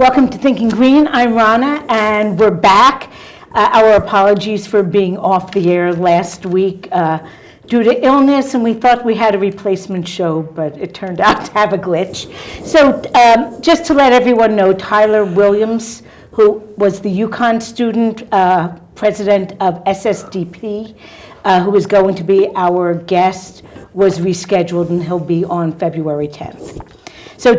Welcome to Thinking Green. I'm Ronna, and we're back. Our apologies for being off the air last week due to illness, and we thought we had a replacement show, but it turned out to have a glitch. So just to let everyone know, Tyler Williams, who was the UConn student, president of SSDP, who is going to be our guest, was rescheduled, and he'll be on February 10th. So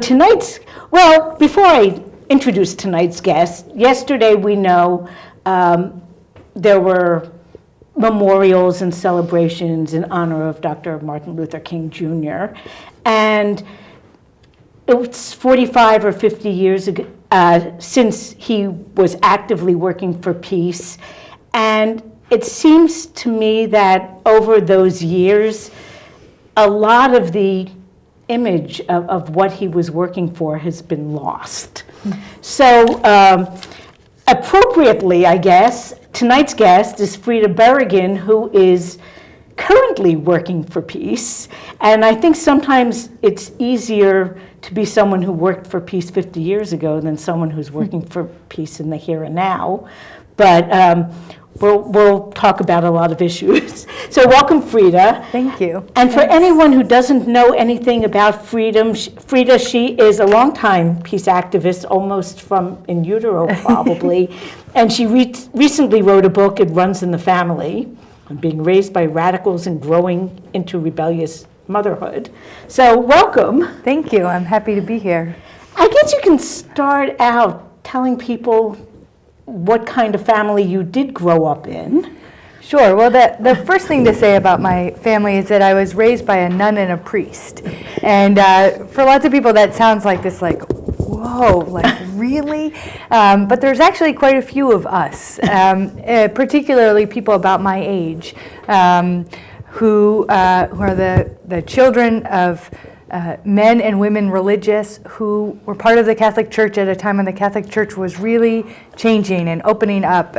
before I introduce tonight's guest, yesterday we know there were memorials and celebrations in honor of Dr. Martin Luther King Jr. And it's 45 or 50 years ago, since he was actively working for peace. And it seems to me that over those years, a lot of the image of what he was working for has been lost. So appropriately, I guess, tonight's guest is Frida Berrigan, who is currently working for peace. And I think sometimes it's easier to be someone who worked for peace 50 years ago than someone who's working for peace in the here and now. But we'll talk about a lot of issues. So welcome, Frida. Thank you. And for anyone who doesn't know anything about Frida, she is a longtime peace activist, almost from in utero, probably. And she recently wrote a book, It Runs in the Family, on being raised by radicals and growing into rebellious motherhood. So welcome. Thank you. I'm happy to be here. I guess you can start out telling people what kind of family you did grow up in. Sure. Well, the first thing to say about my family is that I was raised by a nun and a priest. And for lots of people, that sounds like this, like, whoa, like, really? But there's actually quite a few of us, particularly people about my age, who are the children of men and women religious who were part of the Catholic Church at a time when the Catholic Church was really changing and opening up.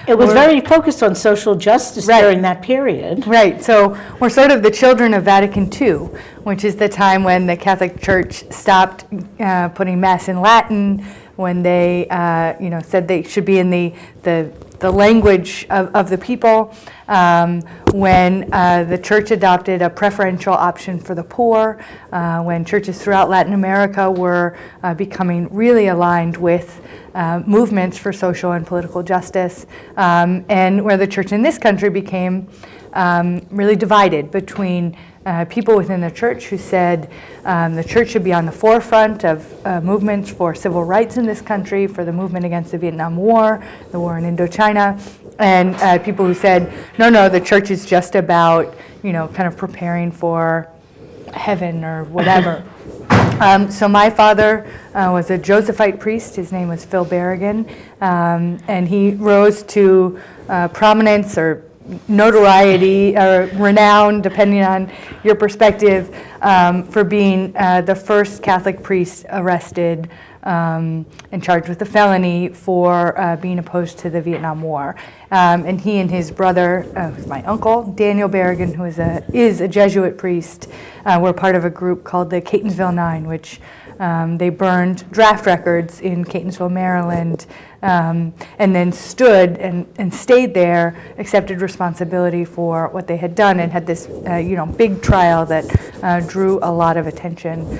It was very focused on social justice during that period. Right, so we're sort of the children of Vatican II, which is the time when the Catholic Church stopped putting Mass in Latin, when they said they should be in the language of the people, when the church adopted a preferential option for the poor, when churches throughout Latin America were becoming really aligned with movements for social and political justice, and where the church in this country became really divided between people within the church who said the church should be on the forefront of movements for civil rights in this country, for the movement against the Vietnam War, the war in Indochina, and people who said, no, the church is just about, kind of preparing for heaven or whatever. So my father was a Josephite priest. His name was Frida Berrigan, and he rose to prominence or notoriety or renown, depending on your perspective, for being the first Catholic priest arrested and charged with a felony for being opposed to the Vietnam War. And he and his brother, my uncle, Daniel Berrigan, who is a Jesuit priest, were part of a group called the Catonsville Nine, which they burned draft records in Catonsville, Maryland, and then stood and stayed there, accepted responsibility for what they had done, and had this big trial that drew a lot of attention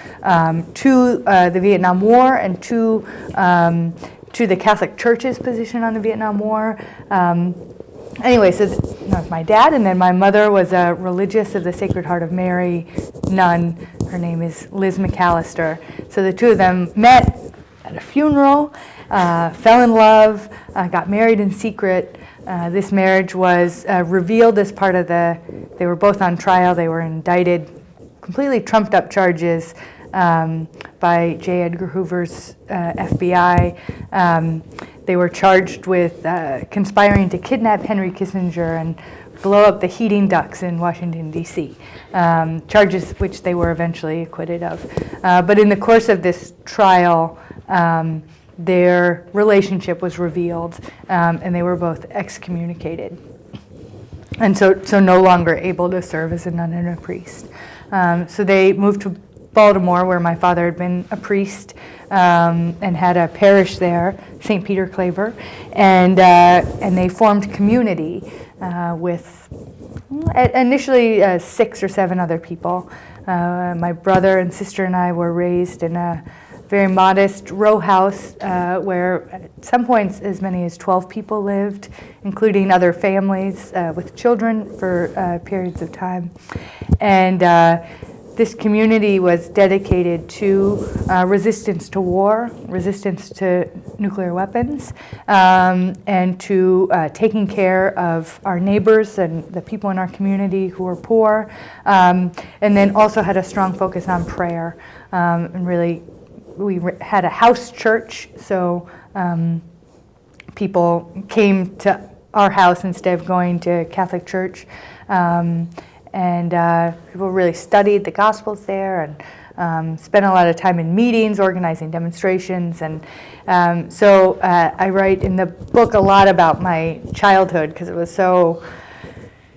to the Vietnam War and to the Catholic Church's position on the Vietnam War. Anyway, so that was my dad, and then my mother was a religious of the Sacred Heart of Mary nun. Her name is Liz McAllister. So the two of them met at a funeral, fell in love, got married in secret. This marriage was revealed as part of they were both on trial. They were indicted, completely trumped up charges by J. Edgar Hoover's FBI. They were charged with conspiring to kidnap Henry Kissinger and blow up the heating ducts in Washington, D.C., charges which they were eventually acquitted of. But in the course of this trial, their relationship was revealed, and they were both excommunicated, and so no longer able to serve as a nun and a priest. So they moved to Baltimore, where my father had been a priest and had a parish there, St. Peter Claver, and they formed community with initially 6 or 7 other people. My brother and sister and I were raised in a very modest row house where at some points as many as 12 people lived, including other families with children for periods of time. And this community was dedicated to resistance to war, resistance to nuclear weapons, and to taking care of our neighbors and the people in our community who were poor, and then also had a strong focus on prayer. And really, we had a house church, so people came to our house instead of going to Catholic church. And people really studied the Gospels there and spent a lot of time in meetings, organizing demonstrations. And so I write in the book a lot about my childhood because it was so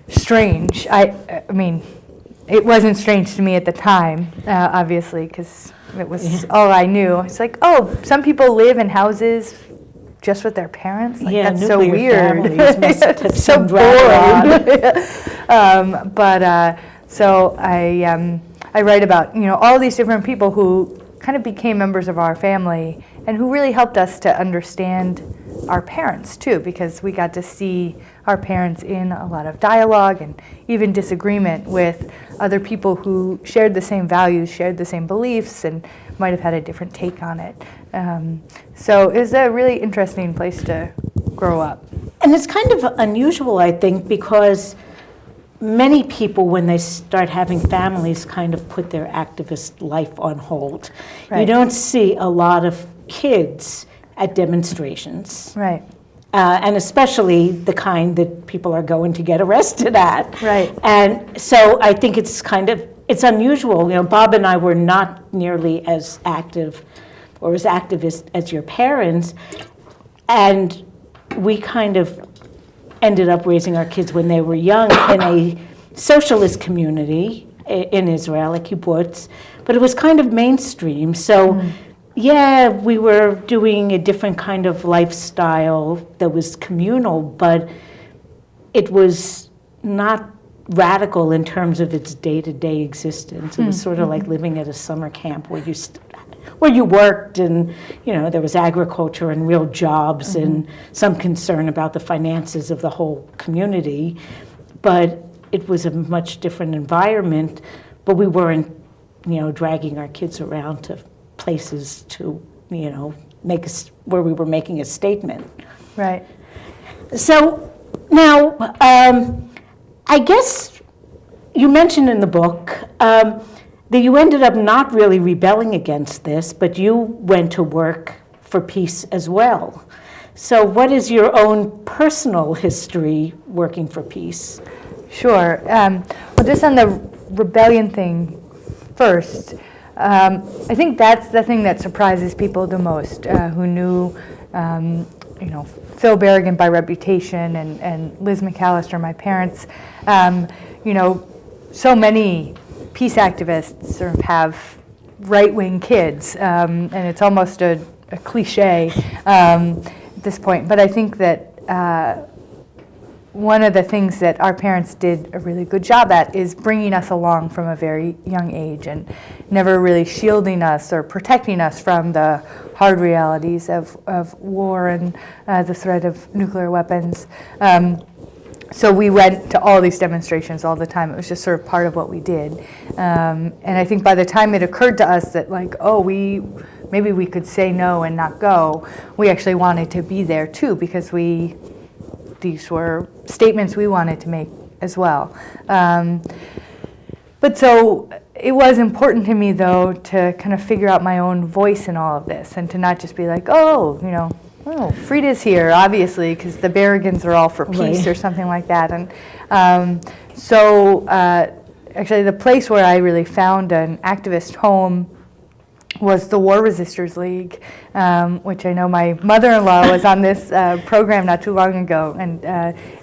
strange. I mean, it wasn't strange to me at the time, obviously, because it was all I knew. It's like, oh, some people live in houses just with their parents? Like, yeah, that's so weird. It's so boring. So I write about, all these different people who kind of became members of our family and who really helped us to understand our parents too, because we got to see our parents in a lot of dialogue and even disagreement with other people who shared the same values, shared the same beliefs, and might have had a different take on it. So it was a really interesting place to grow up. And it's kind of unusual, I think, because many people, when they start having families, kind of put their activist life on hold. Right. You don't see a lot of kids at demonstrations. Right. And especially the kind that people are going to get arrested at. Right. And so I think it's unusual. Bob and I were not nearly as active or as activist as your parents, and we kind of ended up raising our kids when they were young in a socialist community in Israel, a kibbutz, but it was kind of mainstream. So, yeah, we were doing a different kind of lifestyle that was communal, but it was not radical in terms of its day-to-day existence. It was sort of like living at a summer camp where you worked, and there was agriculture and real jobs and some concern about the finances of the whole community, but it was a much different environment. But we weren't dragging our kids around to places to where we were making a statement. Right. So now I guess you mentioned in the book that you ended up not really rebelling against this, but you went to work for peace as well. So what is your own personal history working for peace? Sure. Well, just on the rebellion thing first, I think that's the thing that surprises people the most, who knew, Phil Berrigan by reputation and Liz McAllister, my parents. So many peace activists sort of have right-wing kids, and it's almost a cliche at this point. But I think that one of the things that our parents did a really good job at is bringing us along from a very young age and never really shielding us or protecting us from the hard realities of war and the threat of nuclear weapons. So we went to all these demonstrations all the time. It was just sort of part of what we did. And I think by the time it occurred to us that maybe we could say no and not go, we actually wanted to be there too, because these were statements we wanted to make as well. But so it was important to me, though, to kind of figure out my own voice in all of this and to not just be like, Frida's here, obviously, because the Berrigans are all for peace or something like that. And actually the place where I really found an activist home was the War Resisters League, which I know my mother-in-law was on this program not too long ago, and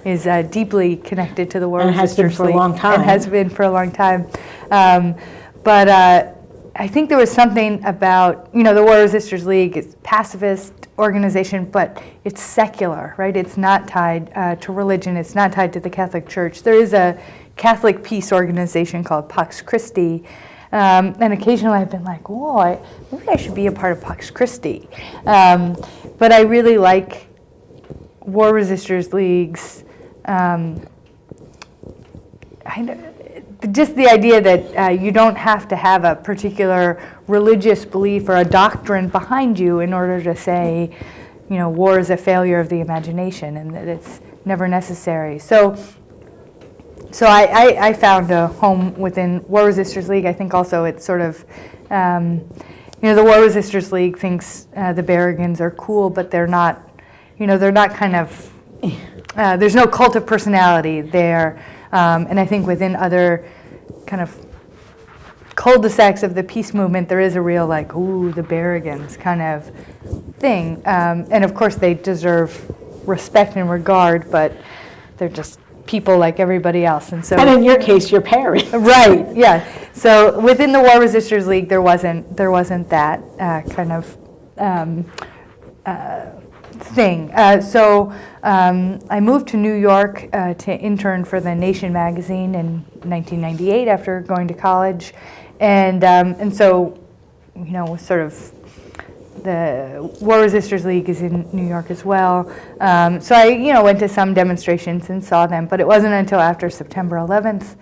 is deeply connected to the War Resisters League. And has been for a long time. And has been for a long time. But I think there was something about, the War Resisters League is pacifist organization, but it's secular, right? It's not tied to religion. It's not tied to the Catholic Church. There is a Catholic peace organization called Pax Christi, and occasionally I've been like, whoa, maybe I should be a part of Pax Christi. But I really like War Resisters Leagues. Just the idea that you don't have to have a particular religious belief or a doctrine behind you in order to say, war is a failure of the imagination and that it's never necessary. So I found a home within War Resisters League. I think also it's sort of, the War Resisters League thinks the Berrigans are cool, but they're not, they're not kind of, there's no cult of personality there. And I think within other kind of cul-de-sacs of the peace movement, there is a real like, ooh, the Berrigans kind of thing. And of course they deserve respect and regard, but they're just people like everybody else. And in your case, your parents. Right, yeah. So within the War Resisters League, there wasn't that kind of thing. So I moved to New York to intern for The Nation magazine in 1998 after going to college, and so sort of the War Resisters League is in New York as well. So I went to some demonstrations and saw them, but it wasn't until after September 11th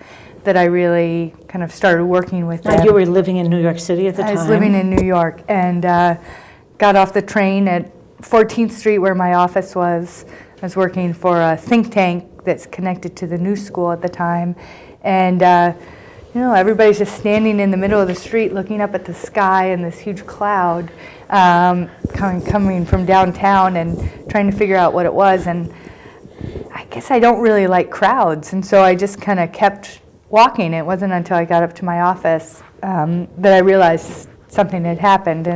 that I really kind of started working with them. And you were living in New York City at the time? I was living in New York and got off the train at 14th Street where my office was. I was working for a think tank that's connected to the New School at the time. And, everybody's just standing in the middle of the street looking up at the sky and this huge cloud coming from downtown and trying to figure out what it was. And I guess I don't really like crowds. And so I just kind of kept walking. It wasn't until I got up to my office that I realized something had happened.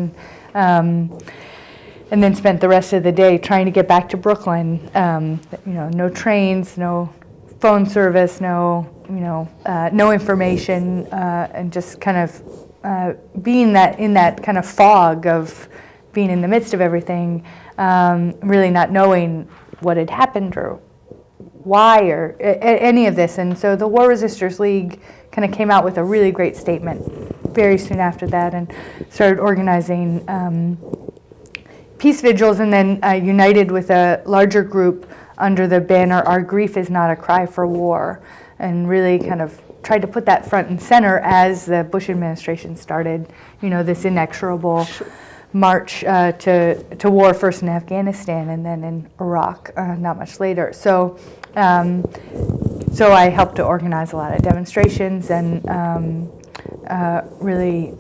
And then spent the rest of the day trying to get back to Brooklyn. No trains, no phone service, no information, and just kind of being in that kind of fog of being in the midst of everything, really not knowing what had happened or why or any of this. And so the War Resisters League kind of came out with a really great statement very soon after that and started organizing peace vigils, and then united with a larger group under the banner "Our Grief is Not a Cry for War," and really kind of tried to put that front and center as the Bush administration started, this inexorable march to war, first in Afghanistan and then in Iraq not much later. So I helped to organize a lot of demonstrations and really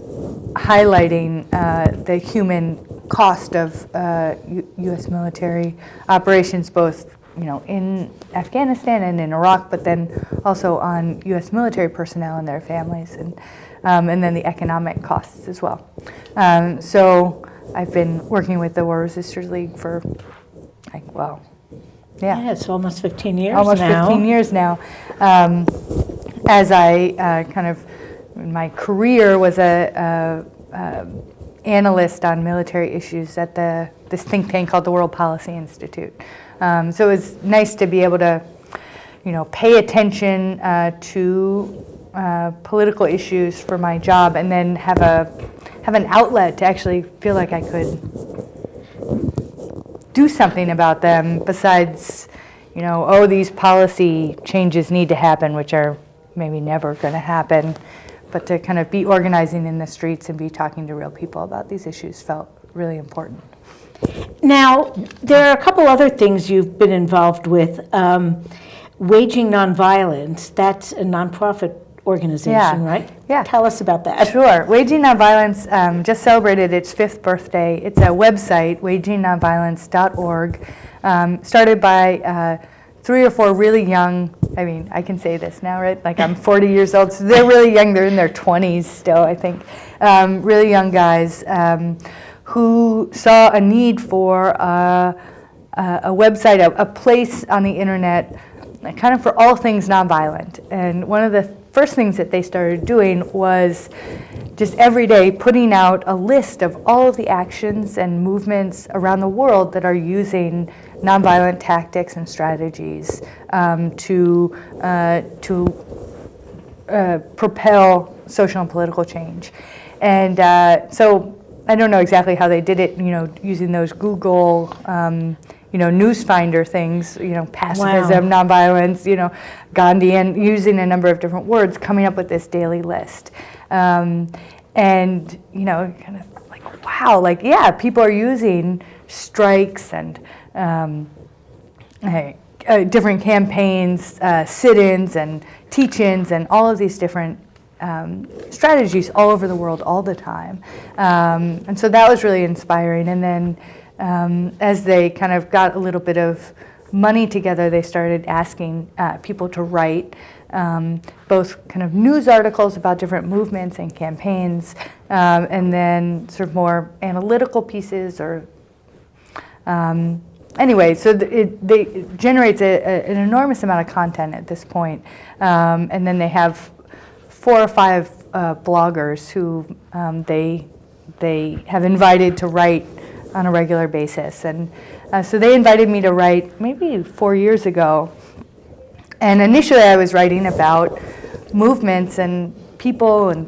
highlighting the human cost of U.S. military operations, both in Afghanistan and in Iraq, but then also on U.S. military personnel and their families, and then the economic costs as well. So I've been working with the War Resisters League for, Yeah, it's almost 15 years almost now. 15 years now. As I my career was a analyst on military issues at this think tank called the World Policy Institute. So it was nice to be able to, pay attention to political issues for my job, and then have an outlet to actually feel like I could do something about them besides, these policy changes need to happen, which are maybe never going to happen. But to kind of be organizing in the streets and be talking to real people about these issues felt really important. Now, there are a couple other things you've been involved with. Waging Nonviolence, that's a nonprofit organization, right? Yeah. Tell us about that. Sure. Waging Nonviolence just celebrated its 5th birthday. It's a website, wagingnonviolence.org, started by 3 or 4 really young, I can say this now, right? Like I'm 40 years old, so they're really young. They're in their 20s still, I think. Really young guys who saw a need for a website, a place on the internet, kind of for all things nonviolent. And one of the first things that they started doing was just every day putting out a list of all of the actions and movements around the world that are using nonviolent tactics and strategies to propel social and political change. And so I don't know exactly how they did it, using those Google, news finder things, pacifism, nonviolence, Gandhian, using a number of different words, coming up with this daily list. And, kind of like, wow, like, yeah, people are using strikes and different campaigns, sit-ins and teach-ins and all of these different strategies all over the world all the time. And so that was really inspiring. And then as they kind of got a little bit of money together, they started asking people to write both kind of news articles about different movements and campaigns, and then sort of more analytical pieces or anyway, so it generates an enormous amount of content at this point. And then they have 4 or 5 bloggers who they have invited to write on a regular basis. And so they invited me to write maybe 4 years ago. And initially I was writing about movements and people and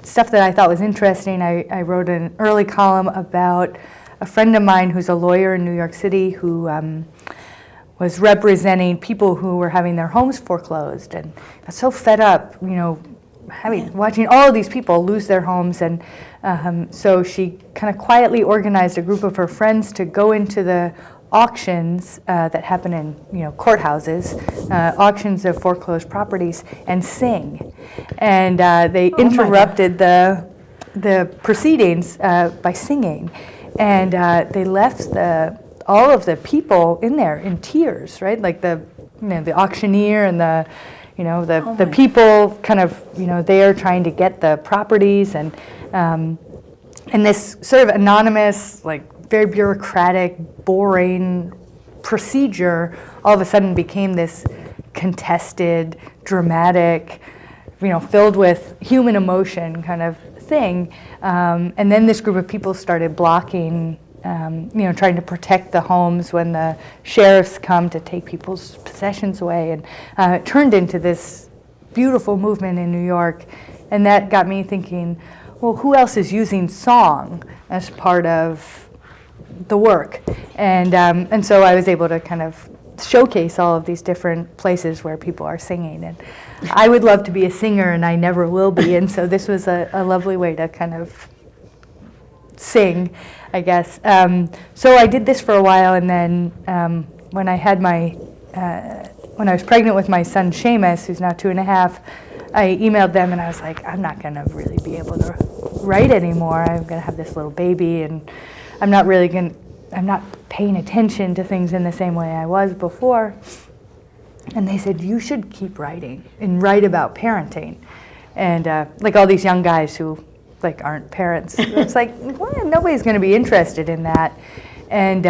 stuff that I thought was interesting. I wrote an early column about a friend of mine who's a lawyer in New York City who was representing people who were having their homes foreclosed and got so fed up, watching all of these people lose their homes. And so she kind of quietly organized a group of her friends to go into the auctions that happen in courthouses, auctions of foreclosed properties, and sing. And they interrupted the proceedings by singing. And they left all of the people in there in tears, right? Like the auctioneer and the people kind of there trying to get the properties, and this sort of anonymous, like very bureaucratic, boring procedure all of a sudden became this contested, dramatic, filled with human emotion kind of thing. And then this group of people started blocking, trying to protect the homes when the sheriffs come to take people's possessions away. And it turned into this beautiful movement in New York. And that got me thinking, well, who else is using song as part of the work? And so I was able to kind of showcase all of these different places where people are singing. And I would love to be a singer, and I never will be, and so this was a lovely way to kind of sing, I guess. So I did this for a while, and then when I was pregnant with my son Seamus, who's now 2.5, I emailed them and I was like, I'm not gonna really be able to write anymore. I'm gonna have this little baby, and I'm not paying attention to things in the same way I was before. And they said, you should keep writing and write about parenting. And like all these young guys who like aren't parents, it's like, well, nobody's going to be interested in that. And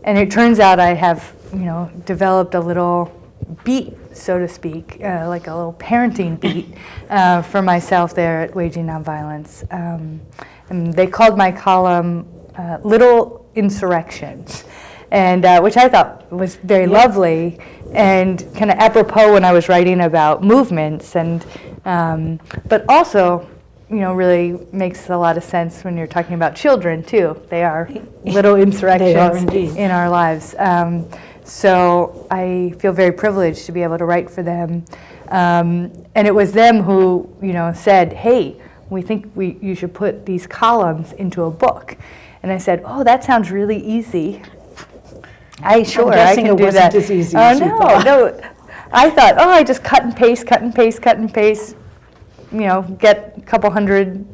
it turns out I have developed a little beat, so to speak, like a little parenting beat for myself there at Waging Nonviolence. And they called my column Little Insurrections, and which I thought was very lovely and kind of apropos when I was writing about movements, and but also really makes a lot of sense when you're talking about children too. They are little insurrections in our lives. So I feel very privileged to be able to write for them, and it was them who said, hey, we think you should put these columns into a book. And I said, oh, that sounds really easy. I can do that. It wasn't as easy as you thought. No. I thought, I just cut and paste, get a couple hundred,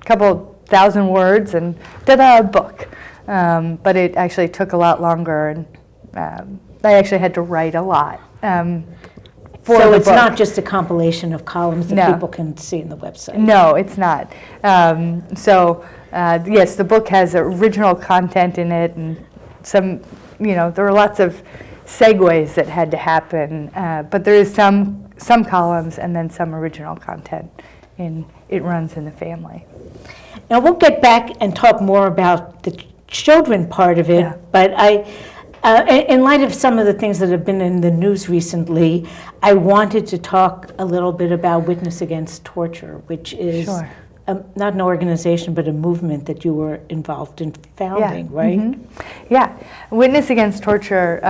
couple thousand words, and a book. But it actually took a lot longer, and I actually had to write a lot. So it's not just a compilation of columns that people can see in the website. No, it's not. Yes, the book has original content in it, and some, there were lots of segues that had to happen, but there is some some columns and then some original content. And it runs in the family. Now, we'll get back and talk more about the children part of it, Yeah. but in light of some of the things that have been in the news recently, I wanted to talk a little bit about Witness Against Torture, which is Sure. not an organization, but a movement that you were involved in founding, right? Mm-hmm. Yeah. Witness Against Torture,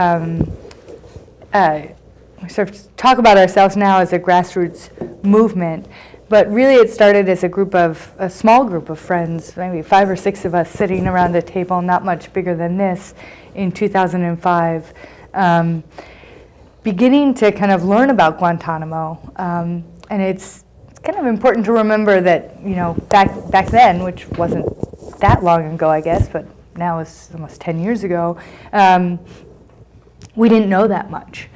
we sort of talk about ourselves now as a grassroots movement, but really it started as a small group of friends, maybe 5 or 6 of us sitting around a table, not much bigger than this, in 2005, beginning to kind of learn about Guantanamo. And it's kind of important to remember that, back then, which wasn't that long ago, I guess, but now it's almost 10 years ago, we didn't know that much.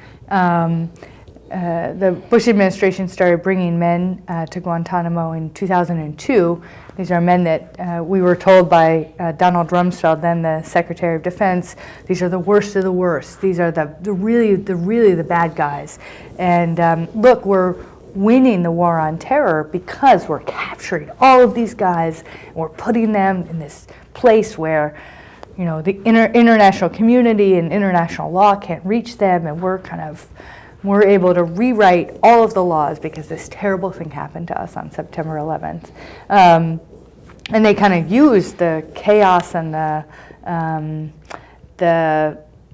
The Bush administration started bringing men to Guantanamo in 2002. These are men that we were told by Donald Rumsfeld, then the Secretary of Defense, these are the worst of the worst. These are the really the bad guys. And look, we're winning the war on terror because we're capturing all of these guys and we're putting them in this place where the international community and international law can't reach them, and we're able to rewrite all of the laws because this terrible thing happened to us on September 11th. And they kind of use the chaos and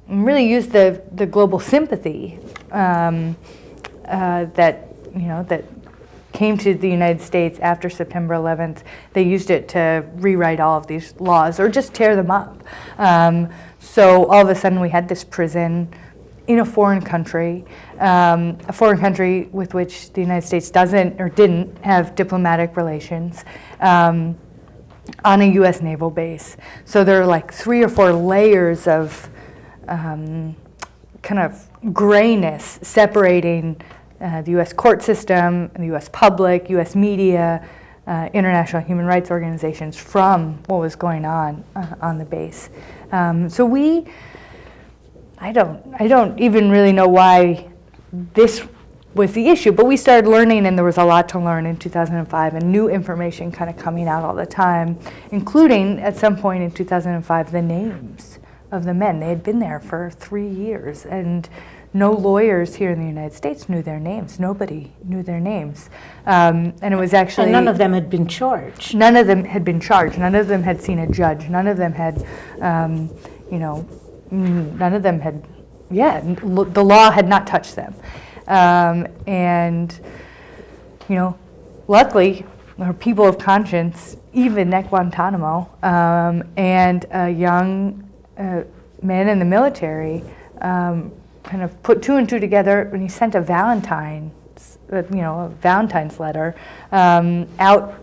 really use the global sympathy that came to the United States after September 11th. They used it to rewrite all of these laws or just tear them up. So all of a sudden we had this prison in a foreign country with which the United States doesn't or didn't have diplomatic relations, on a U.S. naval base. So there are like 3 or 4 layers of kind of grayness separating the U.S. court system, the U.S. public, U.S. media, international human rights organizations from what was going on the base. So I don't even really know why this was the issue, but we started learning, and there was a lot to learn in 2005, and new information kind of coming out all the time, including at some point in 2005 the names of the men. They had been there for 3 years, and no lawyers here in the United States knew their names. Nobody knew their names. And it was actually... And none of them had been charged. None of them had been charged. None of them had seen a judge. None of them had, none of them had, the law had not touched them. Luckily, there were people of conscience, even at Guantanamo, and a young man in the military kind of put 2 and 2 together when he sent a Valentine's letter out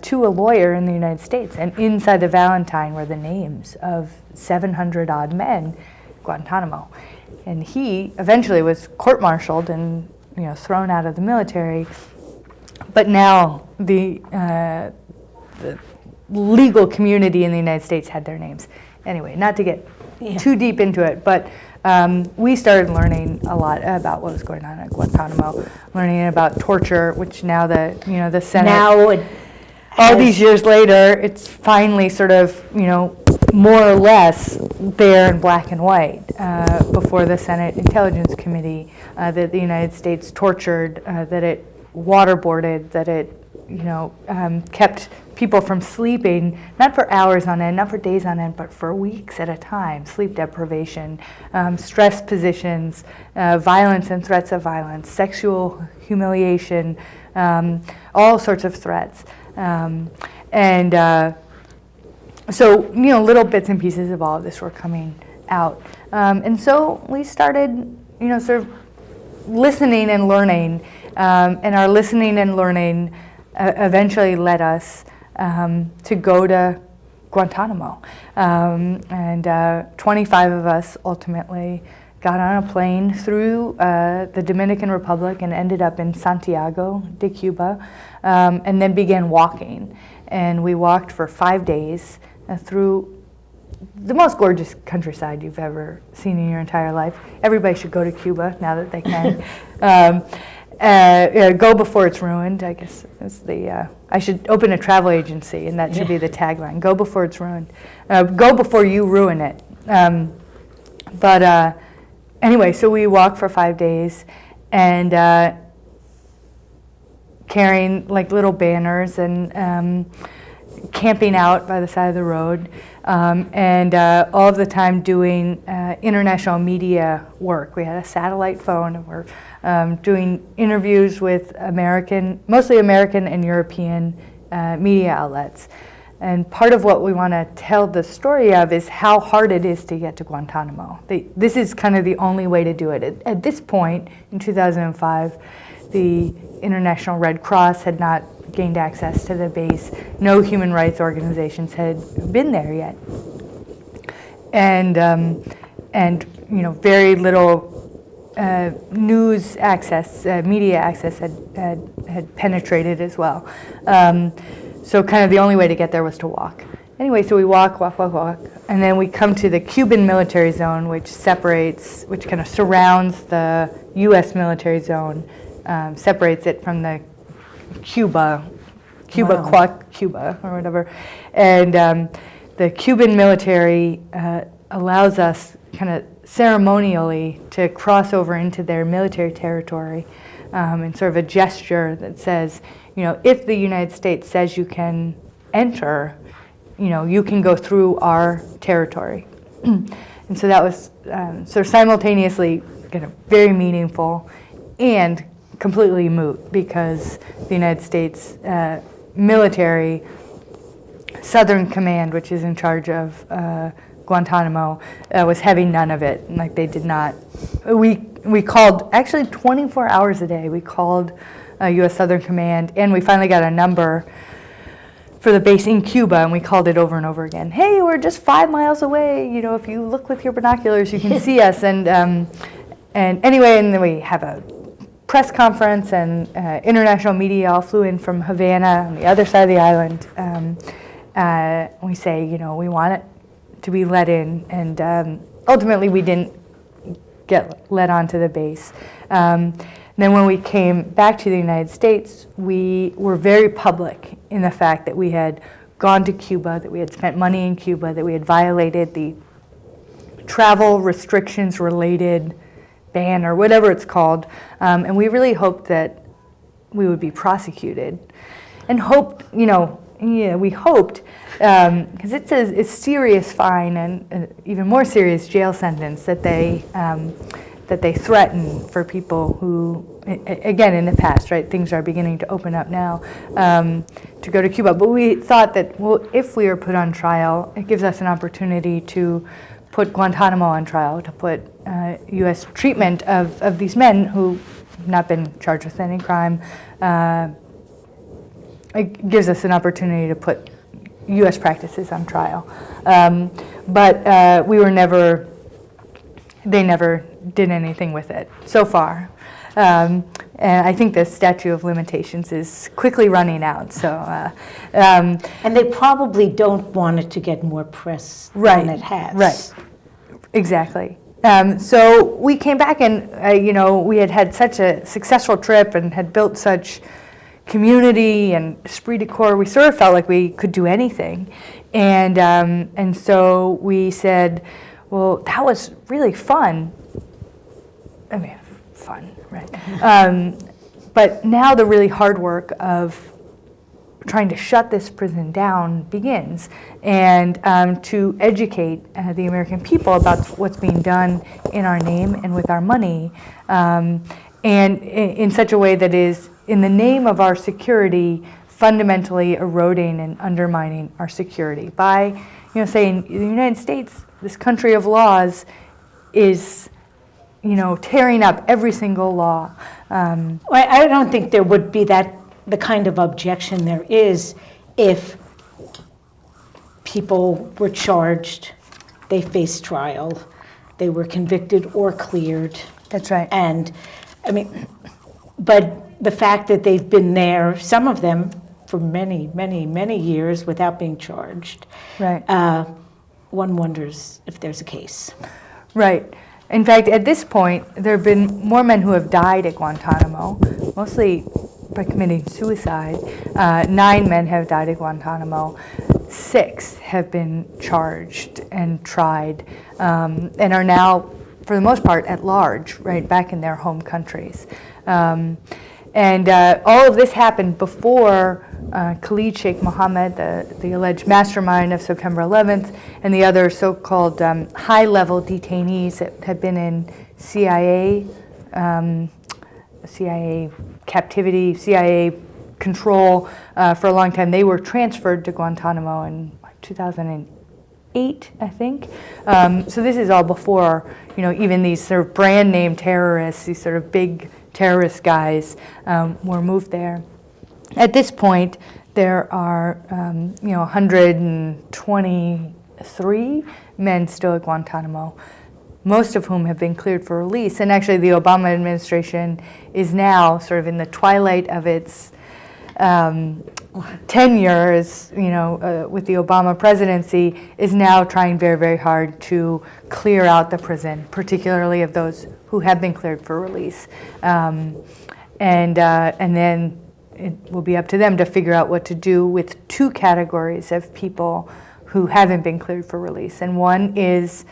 to a lawyer in the United States, and inside the Valentine were the names of 700 odd men at Guantanamo. And he eventually was court-martialed and thrown out of the military. But now the legal community in the United States had their names. Anyway, not to get too deep into it, but we started learning a lot about what was going on at Guantanamo, learning about torture, which now the Senate, all these years later, it's finally sort of, more or less there in black and white before the Senate Intelligence Committee, that the United States tortured, that it waterboarded, that it kept people from sleeping, not for hours on end, not for days on end, but for weeks at a time. Sleep deprivation, stress positions, violence and threats of violence, sexual humiliation, all sorts of threats. So little bits and pieces of all of this were coming out. And so we started, sort of listening and learning, and our listening and learning eventually led us to go to Guantanamo. And 25 of us ultimately got on a plane through the Dominican Republic and ended up in Santiago de Cuba, and then began walking. And we walked for 5 days through the most gorgeous countryside you've ever seen in your entire life. Everybody should go to Cuba now that they can. Go before it's ruined, I guess is I should open a travel agency, and that should be the tagline. Go before it's ruined. Go before you ruin it. But anyway, so we walked for 5 days, and carrying like little banners and camping out by the side of the road, and all of the time doing international media work. We had a satellite phone, and we're doing interviews with mostly American and European media outlets. And part of what we want to tell the story of is how hard it is to get to Guantanamo. This is kind of the only way to do it. At this point, in 2005, the International Red Cross had not gained access to the base. No human rights organizations had been there yet. And very little news access, media access had penetrated as well. So kind of the only way to get there was to walk. Anyway, so we walk, and then we come to the Cuban military zone, which kind of surrounds the U.S. military zone, separates it from the Cuba or whatever. And the Cuban military allows us kind of ceremonially to cross over into their military territory, in sort of a gesture that says, if the United States says you can enter, you can go through our territory. And so that was sort of simultaneously kind of very meaningful and completely moot, because the United States military Southern Command, which is in charge of Guantanamo, was having none of it. Like, they did not. We called actually 24 hours a day. We called U.S. Southern Command, and we finally got a number for the base in Cuba, and we called it over and over again. Hey, we're just 5 miles away. If you look with your binoculars, you can see us. And anyway, and then we have a press conference, and international media all flew in from Havana on the other side of the island. We say, we want it to be let in, and ultimately we didn't get let onto the base. Then when we came back to the United States, we were very public in the fact that we had gone to Cuba, that we had spent money in Cuba, that we had violated the travel restrictions related ban or whatever it's called, and we really hoped that we would be prosecuted, and we hoped, because it's a serious fine and an even more serious jail sentence that they threaten for people who, again, in the past, right, things are beginning to open up now, to go to Cuba. But we thought that, if we are put on trial, it gives us an opportunity to put Guantanamo on trial, to put U.S. treatment of these men who have not been charged with any crime. It gives us an opportunity to put U.S. practices on trial. But they never did anything with it so far. And I think the statute of limitations is quickly running out. So, and they probably don't want it to get more press than it has. Right, exactly. So we came back, and we had such a successful trip and had built such community and esprit de corps. We sort of felt like we could do anything, and so we said, well, that was really fun. I mean, fun, right? But now the really hard work of trying to shut this prison down begins, and to educate the American people about what's being done in our name and with our money, and in such a way that is, in the name of our security, fundamentally eroding and undermining our security by, saying the United States, this country of laws, is, tearing up every single law. I don't think there would be the kind of objection there is if people were charged, they faced trial, they were convicted or cleared. That's right. And but the fact that they've been there, some of them for many, many, many years without being charged, right. One wonders if there's a case. Right. In fact, at this point, there have been more men who have died at Guantanamo. mostly by committing suicide. 9 men have died at Guantanamo. 6 have been charged and tried, and are now, for the most part, at large, right, back in their home countries. And all of this happened before Khalid Sheikh Mohammed, the alleged mastermind of September 11th, and the other so-called high-level detainees that had been in CIA captivity, CIA control for a long time. They were transferred to Guantanamo in 2008, I think. So this is all before, even these sort of brand name terrorists, these sort of big terrorist guys were moved there. At this point, there are 123 men still at Guantanamo, most of whom have been cleared for release. And actually, the Obama administration is now sort of in the twilight of its tenures, with the Obama presidency, is now trying very, very hard to clear out the prison, particularly of those who have been cleared for release. And then it will be up to them to figure out what to do with 2 categories of people who haven't been cleared for release. And one is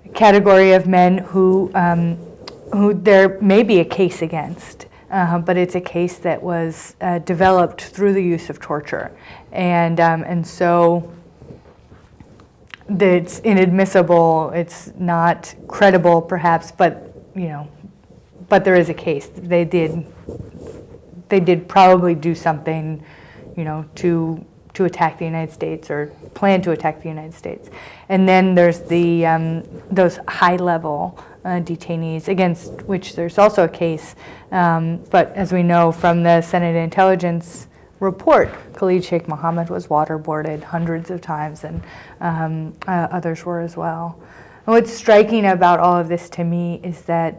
a category of men who there may be a case against, but it's a case that was developed through the use of torture. And so it's inadmissible, it's not credible perhaps, but there is a case. They did probably do something, to attack the United States or plan to attack the United States. And then there's those high-level detainees against which there's also a case. But as we know from the Senate Intelligence report, Khalid Sheikh Mohammed was waterboarded hundreds of times, and others were as well. And what's striking about all of this to me is that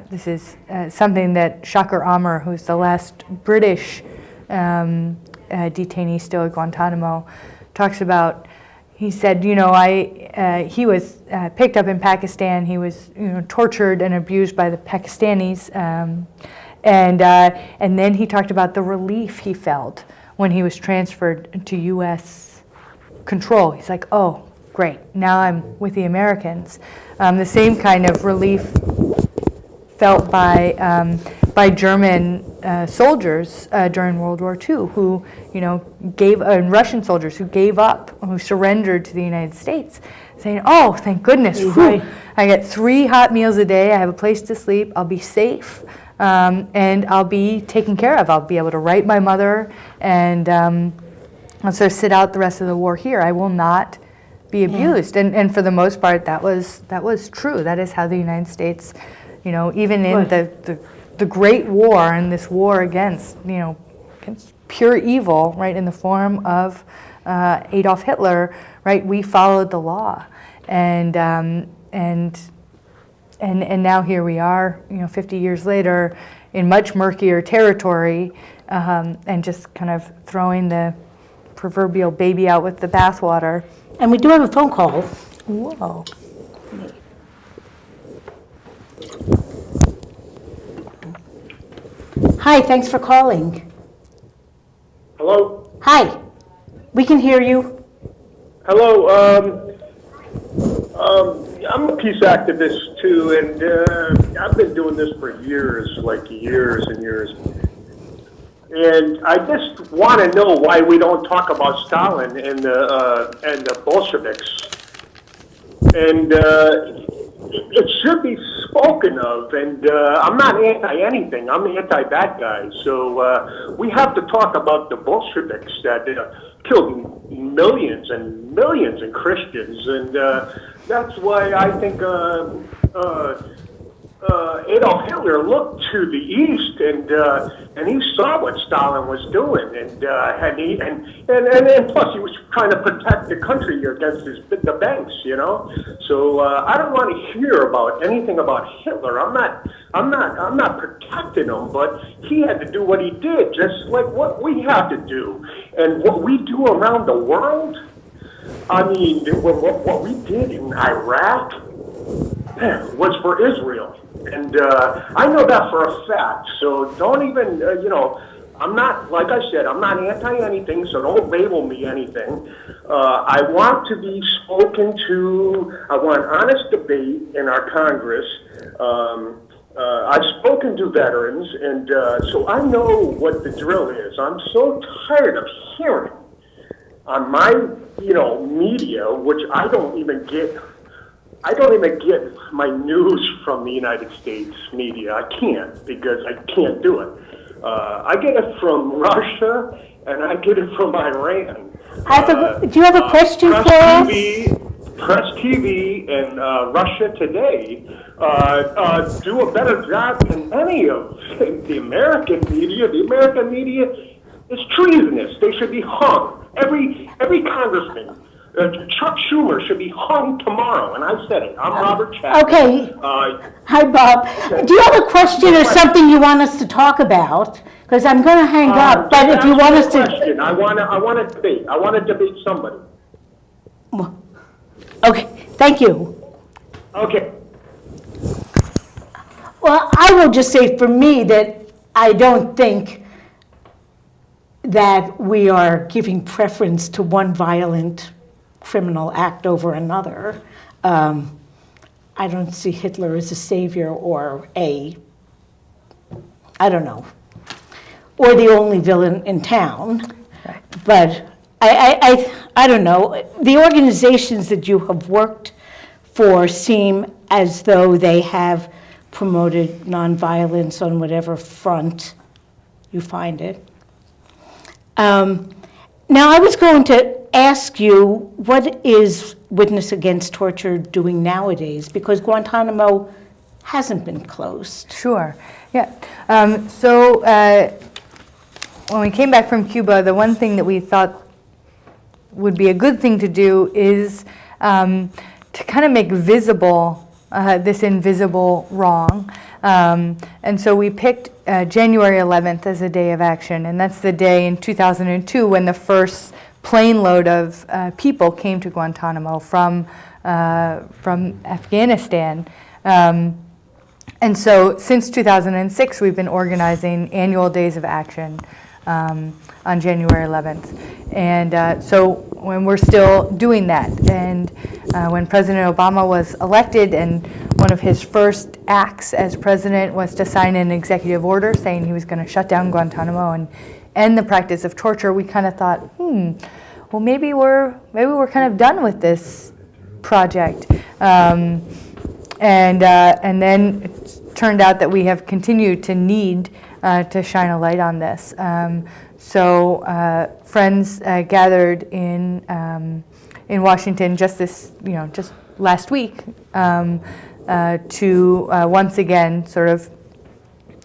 this is something that Shakir Amr, who's the last British detainee still at Guantanamo, talks about. He said, he was picked up in Pakistan. He was, tortured and abused by the Pakistanis, and then he talked about the relief he felt when he was transferred to U.S. control. He's like, oh, great, now I'm with the Americans. The same kind of relief felt by German soldiers during World War II, who and Russian soldiers who gave up, who surrendered to the United States, saying, "Oh, thank goodness, whew, I get 3 hot meals a day. I have a place to sleep. I'll be safe, and I'll be taken care of. I'll be able to write my mother, and I'll sort of sit out the rest of the war here. I will not be abused." And for the most part, that was true. That is how the United States, even in the Great War, and this war against against pure evil, right, in the form of Adolf Hitler, right, we followed the law, and now here we are, 50 years later, in much murkier territory, and just kind of throwing the proverbial baby out with the bathwater. And we do have a phone call. Whoa. Hi, thanks for calling. Hello? Hi, we can hear you. Hello, I'm a peace activist too, and I've been doing this for years, like years and years. And I just want to know why we don't talk about Stalin and the Bolsheviks. And it should be spoken of, and I'm not anti-anything. I'm anti-bad guys. So we have to talk about the Bolsheviks that killed millions and millions of Christians, and that's why I think Adolf Hitler looked to the east, and he saw what Stalin was doing, and plus he was trying to protect the country against the banks, So I don't want to hear about anything about Hitler. I'm not protecting him, but he had to do what he did, just like what we have to do, and what we do around the world. I mean, what we did in Iraq was for Israel. And I know that for a fact, so don't even, I'm not, like I said, I'm not anti-anything, so don't label me anything. I want to be spoken to. I want honest debate in our Congress. I've spoken to veterans, and so I know what the drill is. I'm so tired of hearing on my, media, which I don't even get my news from the United States media. I can't, because I can't do it. I get it from Russia, and I get it from Iran. Do you have a question for us? Press TV and Russia Today do a better job than any of the American media. The American media is treasonous. They should be hung. Every congressman, Chuck Schumer should be hung tomorrow, and I said it. I'm Robert Chapman. Okay. Hi, Bob. Okay. Do you have a question or something you want us to talk about? Because I'm going to hang up, but if you want us to... Question. I want to debate. I want to debate somebody. Okay, thank you. Okay. Well, I will just say for me that I don't think that we are giving preference to one violent criminal act over another. I don't see Hitler as a savior or I don't know, or the only villain in town. Right. But I don't know. The organizations that you have worked for seem as though they have promoted nonviolence on whatever front you find it. Now, I was going to ask you, what is Witness Against Torture doing nowadays? Because Guantanamo hasn't been closed. Sure. Yeah. So when we came back from Cuba, the one thing that we thought would be a good thing to do is to kind of make visible this invisible wrong. And so we picked January 11th as a day of action, and that's the day in 2002 when the first plane load of people came to Guantanamo from Afghanistan. And so since 2006, we've been organizing annual days of action on January 11th. And so when we're still doing that, and when President Obama was elected, and one of his first acts as president was to sign an executive order saying he was going to shut down Guantanamo and end the practice of torture, we kind of thought, well, maybe we're kind of done with this project. And then it turned out that we have continued to need to shine a light on this. So friends gathered in Washington just last week to once again sort of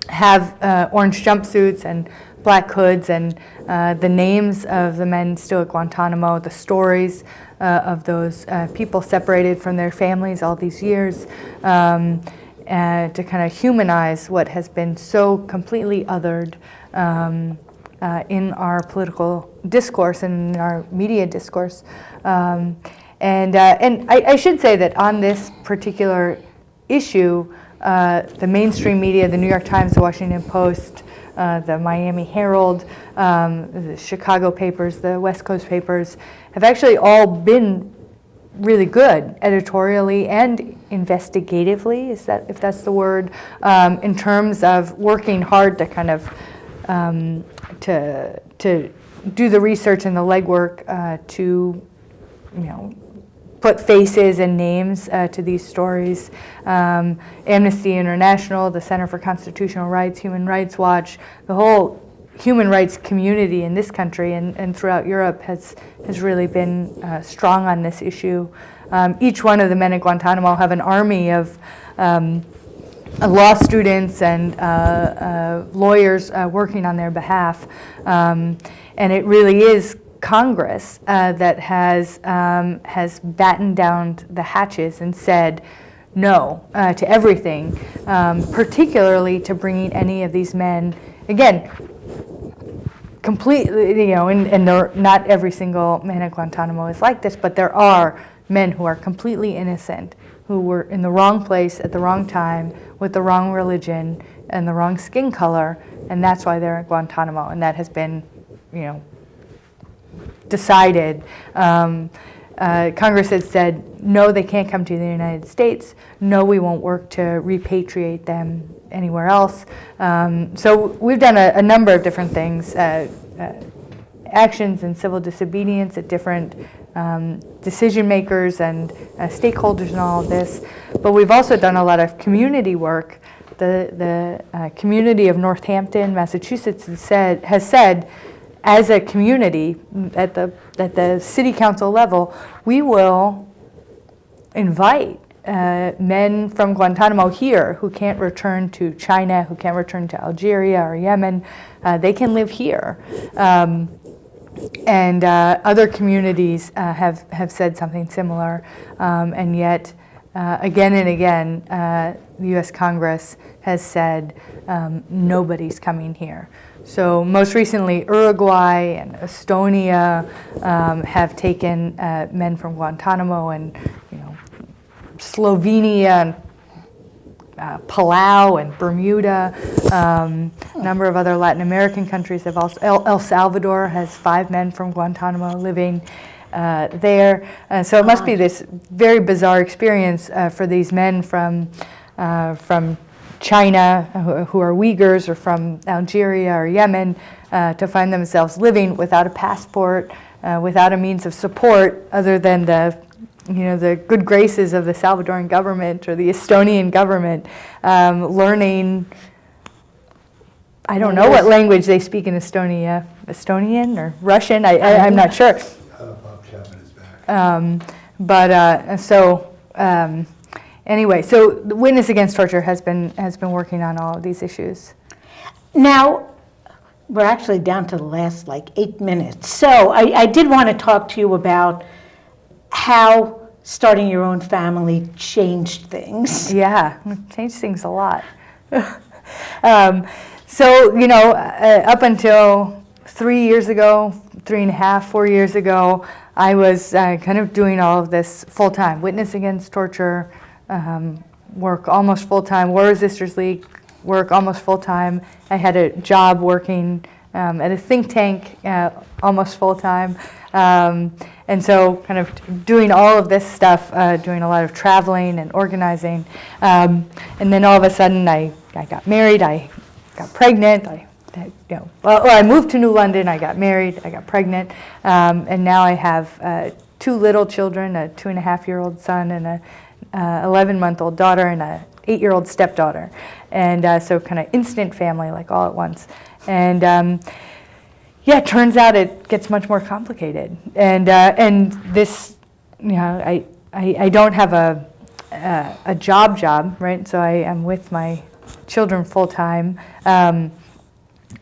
have orange jumpsuits and black hoods and the names of the men still at Guantanamo, the stories of those people separated from their families all these years, to kind of humanize what has been so completely othered in our political discourse and in our media discourse. And I should say that on this particular issue, the mainstream media, the New York Times, the Washington Post, the Miami Herald, the Chicago papers, the West Coast papers, have actually all been really good editorially and investigatively, if that's the word, in terms of working hard to kind of to do the research and the legwork to put faces and names to these stories. Amnesty International, the Center for Constitutional Rights, Human Rights Watch, the whole human rights community in this country and throughout Europe has really been strong on this issue. Each one of the men at Guantanamo have an army of law students and lawyers working on their behalf. And it really is Congress that has battened down the hatches and said no to everything, particularly to bringing any of these men, again, completely, and not every single man at Guantanamo is like this, but there are men who are completely innocent who were in the wrong place at the wrong time with the wrong religion and the wrong skin color, and that's why they're at Guantanamo, and that has been, decided. Congress has said, no, they can't come to the United States. No, we won't work to repatriate them anywhere else. So we've done a number of different things, actions and civil disobedience at different decision makers and stakeholders in all of this. But we've also done a lot of community work. The community of Northampton, Massachusetts has said, as a community at the city council level, we will invite men from Guantanamo here who can't return to China, who can't return to Algeria or Yemen. They can live here. And other communities have said something similar, and yet again and again, the U.S. Congress has said nobody's coming here. So most recently, Uruguay and Estonia have taken men from Guantanamo, and Slovenia and Palau and Bermuda. A number of other Latin American countries have also. El Salvador has 5 men from Guantanamo living there. So it must be this very bizarre experience for these men from China who are Uyghurs, or from Algeria or Yemen, to find themselves living without a passport, without a means of support other than the good graces of the Salvadoran government or the Estonian government, learning, I don't know what language they speak in Estonia, Estonian or Russian, I'm not sure. Bob Chapman is back. Anyway, so the Witness Against Torture has been working on all of these issues. Now, we're actually down to the last 8 minutes. So I did want to talk to you about how starting your own family changed things. Yeah, it changed things a lot. Up until 3 years ago, 3.5, 4 years ago, I was kind of doing all of this full-time. Witness Against Torture work almost full-time. War Resisters League work almost full-time. I had a job working at a think tank almost full-time. And so kind of doing all of this stuff, doing a lot of traveling and organizing. And then all of a sudden I got married, I got pregnant, I moved to New London, I got married, I got pregnant, and now I have 2 little children, a 2.5-year-old son and a 11-month-old daughter and a 8-year-old stepdaughter. And so kind of instant family, all at once. And it turns out it gets much more complicated. And this, I don't have a job, right? So I am with my children full time.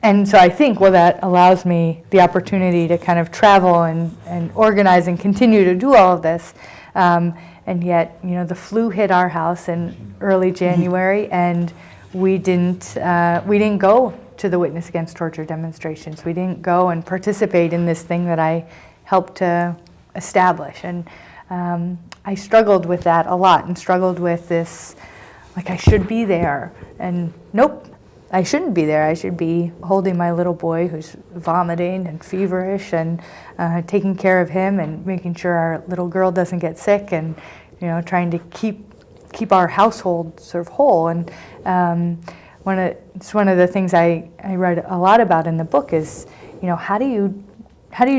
And so I think, that allows me the opportunity to kind of travel and organize and continue to do all of this. And yet, the flu hit our house in early January, and we didn't go to the Witness Against Torture demonstrations. We didn't go and participate in this thing that I helped to establish. And I struggled with that a lot, and struggled with this, I should be there. And nope, I shouldn't be there. I should be holding my little boy who's vomiting and feverish, and taking care of him and making sure our little girl doesn't get sick, and trying to keep our household sort of whole. And it's one of the things I write a lot about in the book is, how do you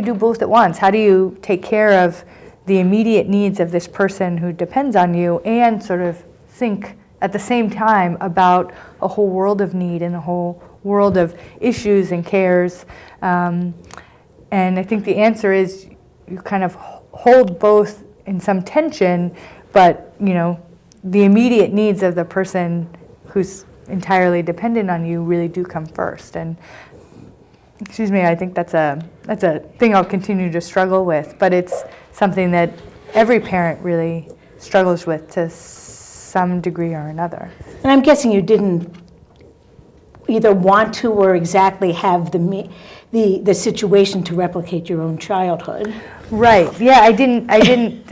do both at once? How do you take care of the immediate needs of this person who depends on you, and sort of think at the same time about a whole world of need and a whole world of issues and cares? And I think the answer is you kind of hold both in some tension, but the immediate needs of the person who's entirely dependent on you really do come first. And I think that's a thing I'll continue to struggle with, but it's something that every parent really struggles with to some degree or another. And I'm guessing you didn't either want to or exactly have the situation to replicate your own childhood. Right. Yeah, I didn't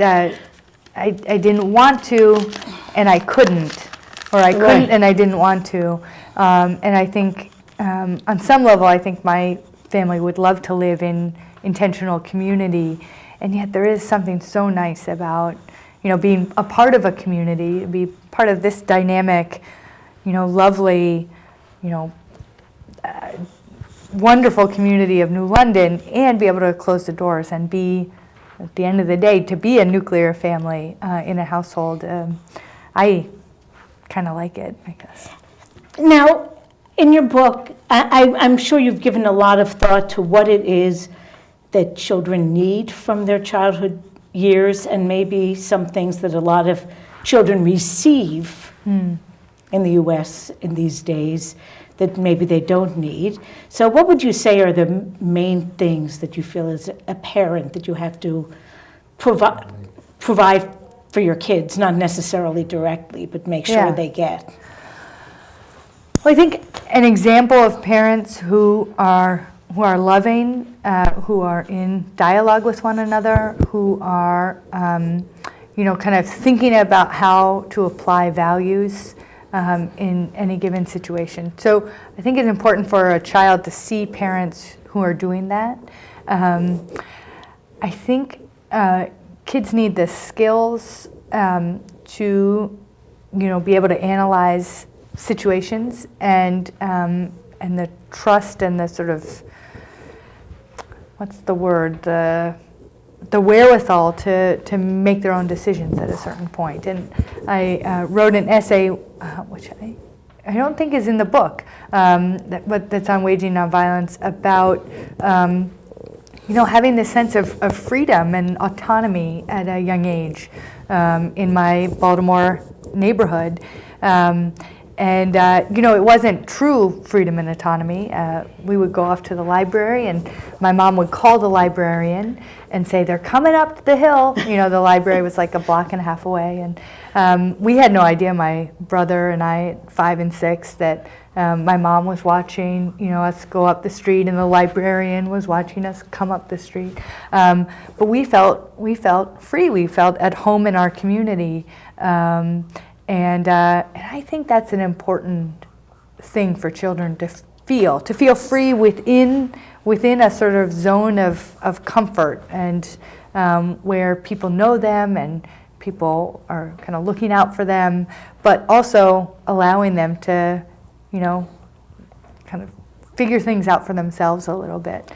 I didn't want to, and I couldn't, or I couldn't Right. and I didn't want to. And I think on some level, I think my family would love to live in intentional community, and yet there is something so nice about, being a part of a community, be part of this dynamic, lovely, wonderful community of New London, and be able to close the doors and be, at the end of the day, to be a nuclear family in a household. I kind of like it, I guess. Now, in your book, I'm sure you've given a lot of thought to what it is that children need from their childhood years, and maybe some things that a lot of children receive in the U.S. in these days that maybe they don't need. So what would you say are the main things that you feel as a parent that you have to provide for your kids, not necessarily directly, but make sure Yeah. they get? Well, I think an example of parents who are loving, who are in dialogue with one another, who are, kind of thinking about how to apply values in any given situation. So I think it's important for a child to see parents who are doing that. I think kids need the skills to, be able to analyze situations, and the trust and the sort of, what's the word, the wherewithal to make their own decisions at a certain point. And I wrote an essay, which I don't think is in the book, but that's on Waging Nonviolence, about having this sense of freedom and autonomy at a young age in my Baltimore neighborhood. And it wasn't true freedom and autonomy. We would go off to the library, and my mom would call the librarian and say, "They're coming up the hill." The library was like a block and a half away. And we had no idea, my brother and I, 5 and 6, that my mom was watching, us go up the street, and the librarian was watching us come up the street. But we felt free. We felt at home in our community. And I think that's an important thing for children to feel free within a sort of zone of comfort, and where people know them and people are kind of looking out for them, but also allowing them to, kind of figure things out for themselves a little bit.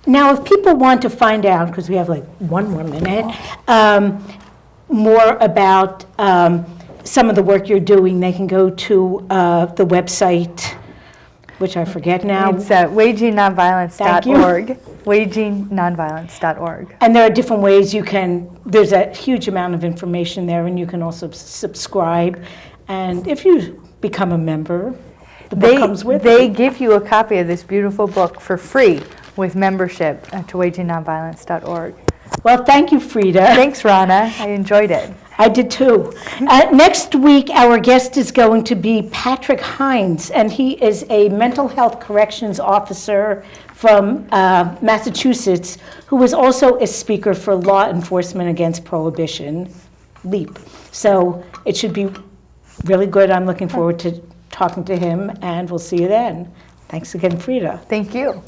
Now, if people want to find out, because we have like one more minute, more about some of the work you're doing, they can go to the website, which I forget now. It's wagingnonviolence.org, wagingnonviolence.org. And there are different ways there's a huge amount of information there, and you can also subscribe. And if you become a member, the book comes with They it. give you a copy of this beautiful book for free with membership to wagingnonviolence.org. Well, thank you, Frida. Thanks, Ronna. I enjoyed it. I did too. Next week, our guest is going to be Patrick Hines, and he is a mental health corrections officer from Massachusetts, who is also a speaker for Law Enforcement Against Prohibition, LEAP. So it should be really good. I'm looking forward to talking to him, and we'll see you then. Thanks again, Frida. Thank you.